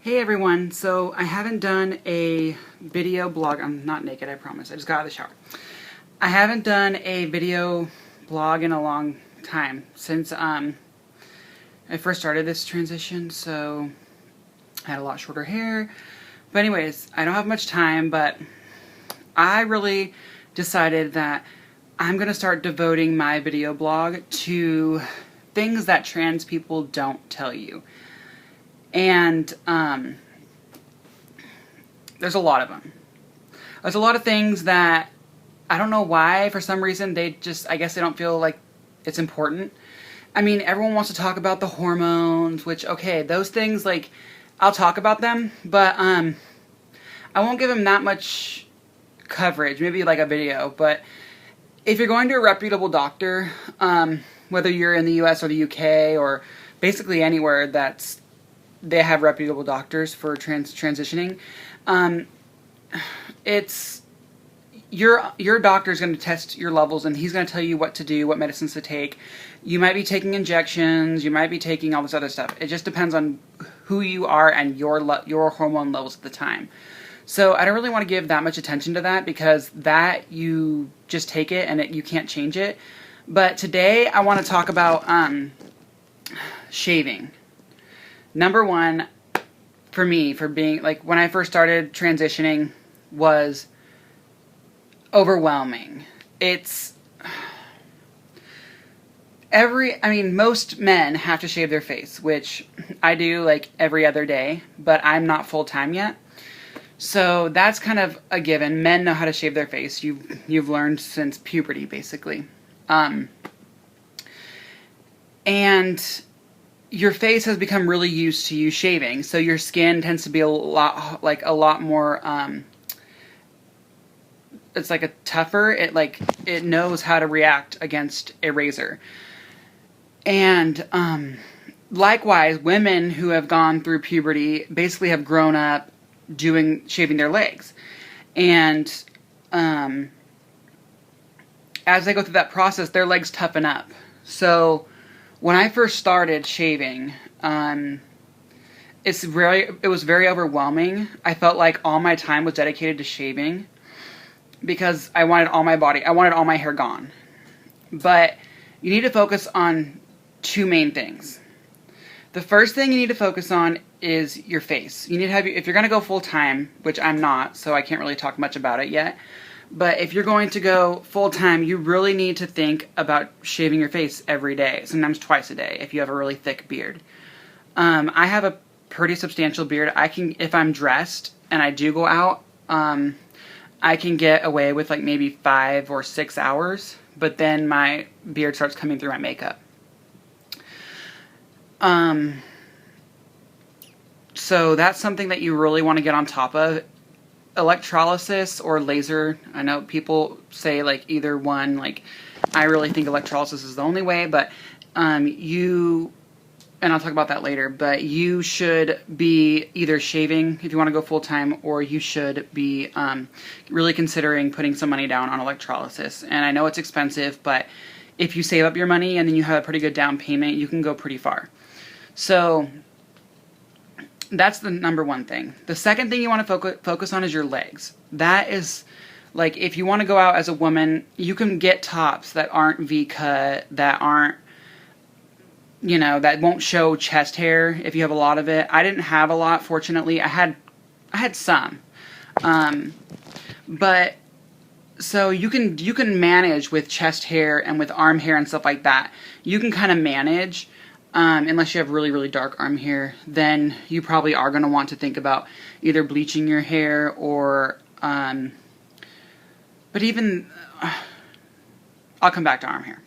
Hey everyone, so I haven't done a video blog. I'm not naked, I promise. I just got out of the shower. I haven't done a video blog in a long time since I first started this transition, so I had a lot shorter hair. But anyways, I don't have much time, but I really decided that I'm going to start devoting my video blog to things that trans people don't tell you. And there's a lot of them. There's a lot of things that I don't know why, for some reason, I guess they don't feel like it's important. I mean, everyone wants to talk about the hormones, which, okay, those things, like, I'll talk about them, but I won't give them that much coverage, maybe like a video. But if you're going to a reputable doctor, whether you're in the US or the UK or basically anywhere they have reputable doctors for transitioning, it's your doctor's going to test your levels, and he's going to tell you what to do, what medicines to take. You might be taking injections, you might be taking all this other stuff. It just depends on who you are and your hormone levels at the time. So I don't really want to give that much attention to that, because that you just take it and you can't change it. But today I want to talk about shaving. Number one, for me, for being, like, when I first started transitioning, was overwhelming. Most men have to shave their face, which I do, like, every other day, but I'm not full-time yet. So that's kind of a given. Men know how to shave their face. You've learned since puberty, basically. And your face has become really used to you shaving, so your skin tends to be a lot more, it's like a tougher. It knows how to react against a razor. And likewise, women who have gone through puberty basically have grown up shaving their legs. And as they go through that process, their legs toughen up. So when I first started shaving, it was very overwhelming. I felt like all my time was dedicated to shaving, because I wanted all my hair gone. But you need to focus on two main things. The first thing you need to focus on is your face. You need to have, if you're going to go full time, which I'm not, so I can't really talk much about it yet. But if you're going to go full-time, you really need to think about shaving your face every day, sometimes twice a day, if you have a really thick beard. I have a pretty substantial beard. If I'm dressed and I do go out, I can get away with like maybe 5 or 6 hours, but then my beard starts coming through my makeup. So that's something that you really want to get on top of. Electrolysis or laser, I know people say like either one, like I really think electrolysis is the only way, but and I'll talk about that later, but you should be either shaving if you want to go full time, or you should be really considering putting some money down on electrolysis. And I know it's expensive, but if you save up your money and then you have a pretty good down payment, you can go pretty far. So that's the number one thing. The second thing you want to focus on is your legs. That is, like, if you want to go out as a woman, you can get tops that aren't V-cut, that aren't, that won't show chest hair if you have a lot of it. I didn't have a lot, fortunately. I had some. But so you can manage with chest hair and with arm hair and stuff like that. You can kind of manage. Unless you have really, really dark arm hair, then you probably are going to want to think about either bleaching your hair or, but even, I'll come back to arm hair.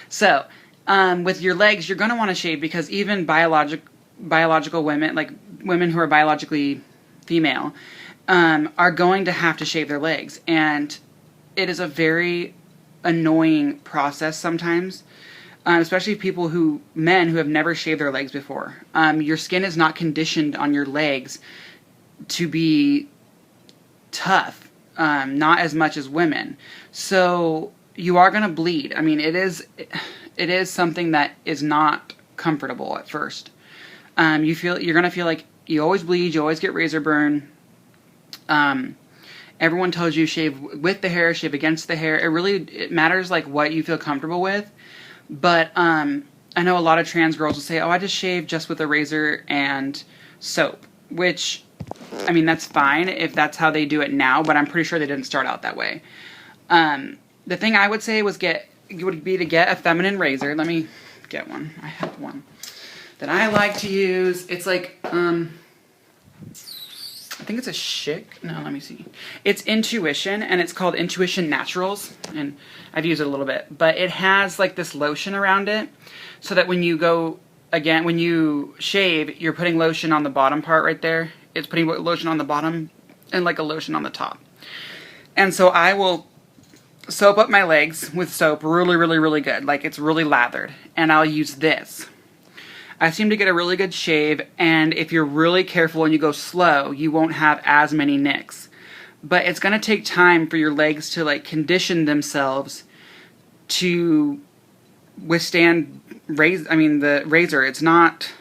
So, with your legs, you're going to want to shave, because even biological women, like women who are biologically female, are going to have to shave their legs. And it is a very annoying process sometimes. Especially men who have never shaved their legs before. Your skin is not conditioned on your legs to be tough, not as much as women. So you are going to bleed. I mean, it is something that is not comfortable at first. You're going to feel like You always bleed. You always get razor burn. Everyone tells you shave with the hair, shave against the hair. It matters like what you feel comfortable with. But I know a lot of trans girls will say, oh, I just shave just with a razor and soap, which, I mean, that's fine if that's how they do it now, but I'm pretty sure they didn't start out that way. The thing I would say would be to get a feminine razor. Let me get one. I have one that I like to use. It's like, I think it's a Schick. No, let me see. It's Intuition, and it's called Intuition Naturals, and I've used it a little bit. But it has like this lotion around it, so that when you shave, you're putting lotion on the bottom part right there. It's putting lotion on the bottom and like a lotion on the top. And so I will soap up my legs with soap really, really, really good. Like it's really lathered. And I'll use this. I seem to get a really good shave, and if you're really careful and you go slow, you won't have as many nicks. But it's going to take time for your legs to like condition themselves to withstand the razor. It's not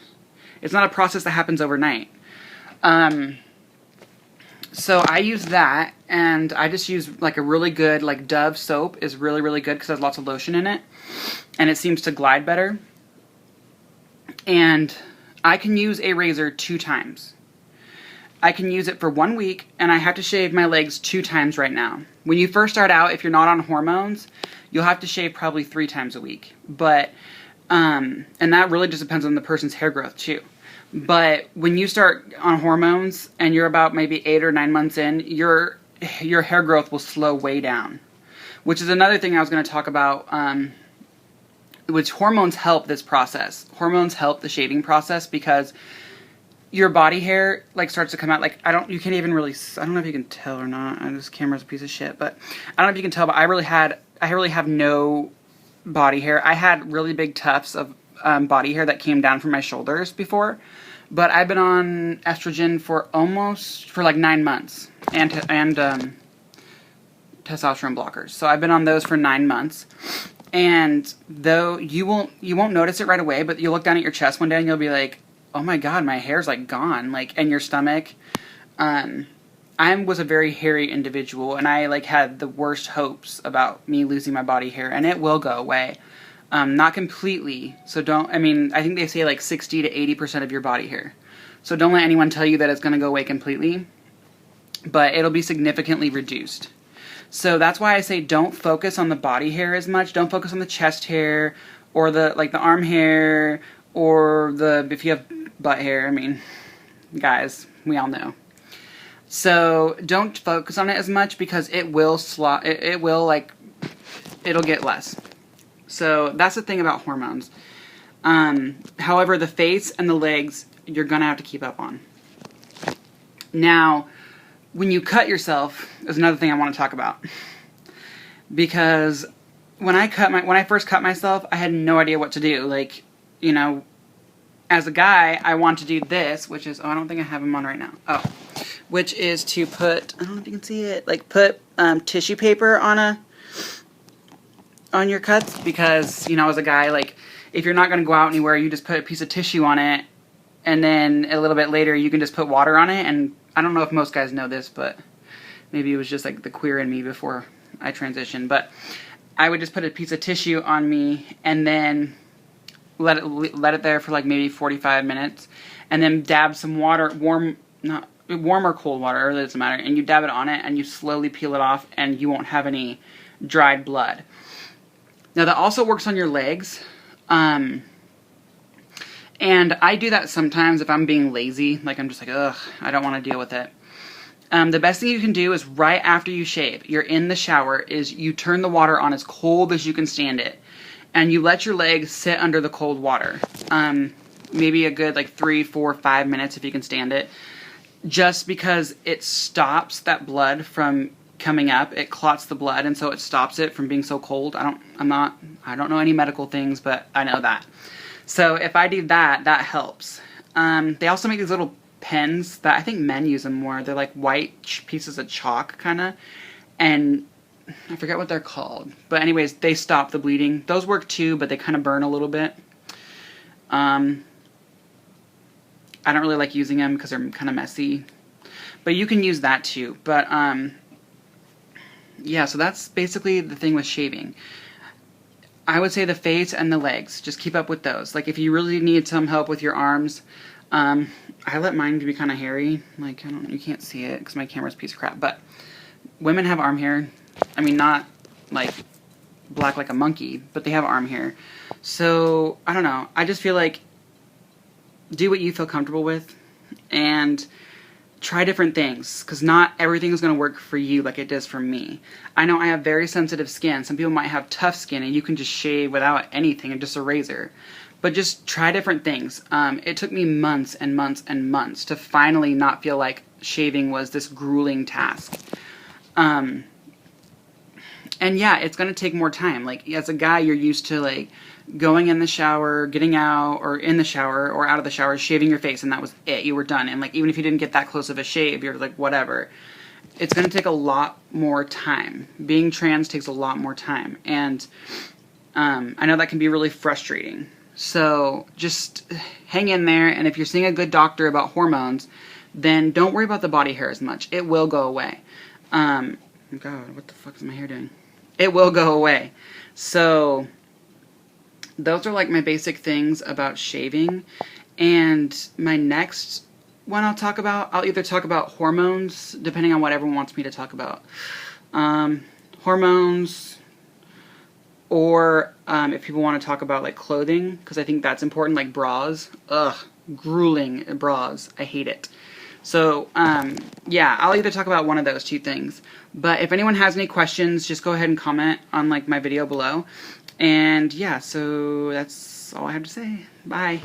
a process that happens overnight. So I use that, and I just use like a really good, like Dove soap is really, really good because it has lots of lotion in it, and it seems to glide better. And I can use a razor 2 times. I can use it for 1 week, and I have to shave my legs 2 times right now. When you first start out, if you're not on hormones, you'll have to shave probably 3 times a week. But, and that really just depends on the person's hair growth too. But when you start on hormones and you're about maybe 8 or 9 months in, your hair growth will slow way down. Which is another thing I was going to talk about, which hormones help this process. Hormones help the shaving process because your body hair like starts to come out like I don't know if you can tell or not. This camera's a piece of shit, but I don't know if you can tell, but I really have no body hair. I had really big tufts of body hair that came down from my shoulders before, but I've been on estrogen for like 9 months and testosterone blockers. So I've been on those for 9 months. And though you won't notice it right away, but you'll look down at your chest one day and you'll be like, oh my God, my hair's like gone. Like, and your stomach. I was a very hairy individual, and I like had the worst hopes about me losing my body hair, and it will go away. Not completely. So I think they say like 60 to 80% of your body hair. So don't let anyone tell you that it's going to go away completely, but it'll be significantly reduced. So that's why I say don't focus on the body hair as much. Don't focus on the chest hair or the arm hair or if you have butt hair. I mean, guys, we all know. So don't focus on it as much because it will it'll get less. So that's the thing about hormones. However, the face and the legs, you're going to have to keep up on. Now, when you cut yourself is another thing I want to talk about. Because when I first cut myself, I had no idea what to do. Like, you know, as a guy, I want to do this, which is, I don't think I have them on right now. Which is to put, I don't know if you can see it, like put tissue paper on your cuts, because, you know, as a guy, like, if you're not going to go out anywhere, you just put a piece of tissue on it, and then a little bit later, you can just put water on it, and I don't know if most guys know this, but maybe it was just like the queer in me before I transitioned, but I would just put a piece of tissue on me and then let it there for like maybe 45 minutes, and then dab some water, warm or cold water, it doesn't matter, and you dab it on it and you slowly peel it off, and you won't have any dried blood. Now that also works on your legs. And I do that sometimes if I'm being lazy, like I'm just like, ugh, I don't want to deal with it. The best thing you can do is right after you shave, you're in the shower, is you turn the water on as cold as you can stand it. And you let your legs sit under the cold water. Maybe a good like 3, 4, 5 minutes if you can stand it. Just because it stops that blood from coming up. It clots the blood, and so it stops it from being so cold. I don't know any medical things, but I know that. So if I do that, that helps. They also make these little pens that I think men use them more. They're like white pieces of chalk, kind of. And I forget what they're called. But anyways, they stop the bleeding. Those work too, but they kind of burn a little bit. I don't really like using them because they're kind of messy. But you can use that too. But, yeah, so that's basically the thing with shaving. I would say the face and the legs. Just keep up with those. Like, if you really need some help with your arms, I let mine be kind of hairy. Like, I don't know, you can't see it because my camera's a piece of crap. But women have arm hair. I mean, not, like, black like a monkey, but they have arm hair. So, I don't know. I just feel like do what you feel comfortable with and try different things, because not everything is going to work for you like it does for me. I know I have very sensitive skin. Some people might have tough skin and you can just shave without anything and just a razor. But just try different things. It took me months and months and months to finally not feel like shaving was this grueling task. And yeah, it's going to take more time. Like, as a guy, you're used to, like, going in the shower, getting out, or in the shower, or out of the shower, shaving your face, and that was it. You were done. And, like, even if you didn't get that close of a shave, you're like, whatever. It's going to take a lot more time. Being trans takes a lot more time. And I know that can be really frustrating. So just hang in there, and if you're seeing a good doctor about hormones, then don't worry about the body hair as much. It will go away. God, what the fuck is my hair doing? It will go away. So those are like my basic things about shaving. And my next one I'll talk about, I'll either talk about hormones, depending on what everyone wants me to talk about. Hormones, or if people want to talk about like clothing, because I think that's important, like bras. Ugh, grueling bras. I hate it. So, yeah, I'll either talk about one of those two things. But if anyone has any questions, just go ahead and comment on, like, my video below. And, yeah, so that's all I have to say. Bye.